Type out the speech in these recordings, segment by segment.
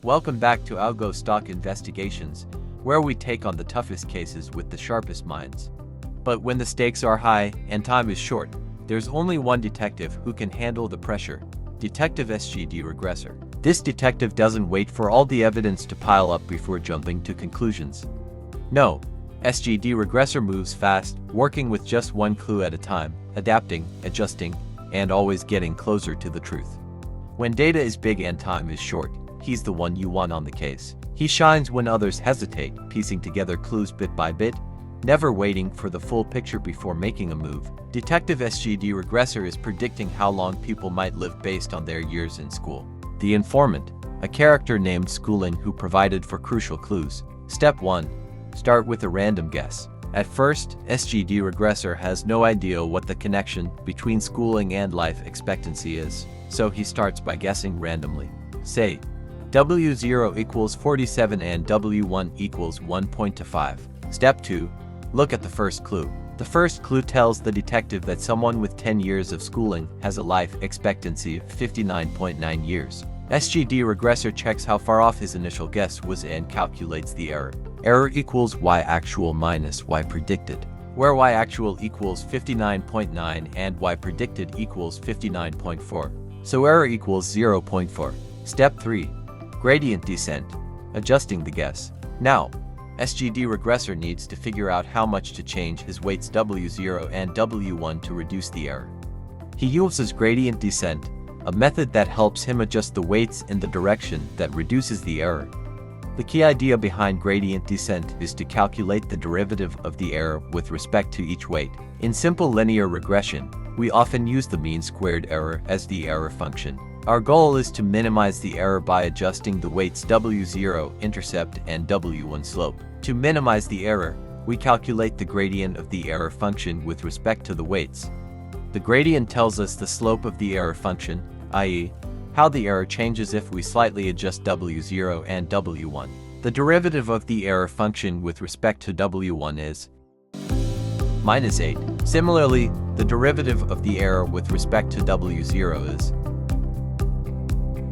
Welcome back to Algo Stock Investigations, where we take on the toughest cases with the sharpest minds. But when the stakes are high and time is short, there's only one detective who can handle the pressure: Detective SGDRegressor. This detective doesn't wait for all the evidence to pile up before jumping to conclusions. No, SGDRegressor moves fast, working with just one clue at a time, adapting, adjusting, and always getting closer to the truth. When data is big and time is short, he's the one you want on the case. He shines when others hesitate, piecing together clues bit by bit, never waiting for the full picture before making a move. Detective SGDRegressor is predicting how long people might live based on their years in school. The informant, a character named Schooling who provided for crucial clues. Step 1. Start with a random guess. At first, SGDRegressor has no idea what the connection between schooling and life expectancy is, so he starts by guessing randomly. Say, W0 equals 47 and W1 equals 1.25. Step 2. Look at the first clue. The first clue tells the detective that someone with 10 years of schooling has a life expectancy of 59.9 years. SGDRegressor checks how far off his initial guess was and calculates the error. Error equals y actual minus y predicted, where y actual equals 59.9 and y predicted equals 59.4. So error equals 0.4. Step 3. Gradient descent. Adjusting the guess. Now, SGDRegressor needs to figure out how much to change his weights W0 and W1 to reduce the error. He uses gradient descent, a method that helps him adjust the weights in the direction that reduces the error. The key idea behind gradient descent is to calculate the derivative of the error with respect to each weight. In simple linear regression, we often use the mean squared error as the error function. Our goal is to minimize the error by adjusting the weights W0 intercept and W1 slope. To minimize the error, we calculate the gradient of the error function with respect to the weights. The gradient tells us the slope of the error function, i.e., how the error changes if we slightly adjust W0 and W1. The derivative of the error function with respect to W1 is -8. Similarly, the derivative of the error with respect to W0 is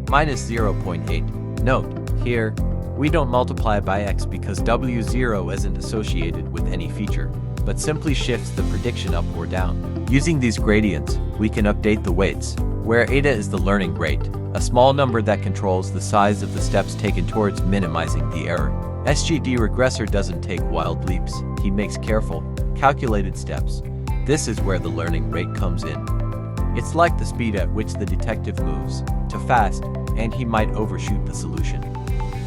-0.8. Note, here, we don't multiply by x because W0 isn't associated with any feature, but simply shifts the prediction up or down. Using these gradients, we can update the weights, where eta is the learning rate, a small number that controls the size of the steps taken towards minimizing the error. SGDRegressor doesn't take wild leaps, he makes careful, calculated steps. This is where the learning rate comes in. It's like the speed at which the detective moves. Too fast, and he might overshoot the solution.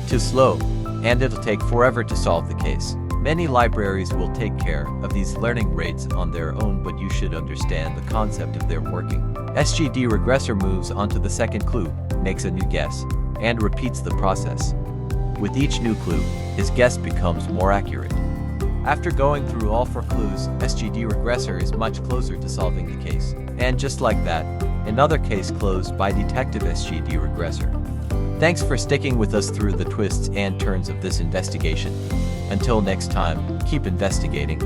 Too slow, and it'll take forever to solve the case. Many libraries will take care of these learning rates on their own, but you should understand the concept of their working. SGDRegressor moves onto the second clue, makes a new guess, and repeats the process. With each new clue, his guess becomes more accurate. After going through all 4 clues, SGDRegressor is much closer to solving the case. And just like that, another case closed by Detective SGDRegressor. Thanks for sticking with us through the twists and turns of this investigation. Until next time, keep investigating.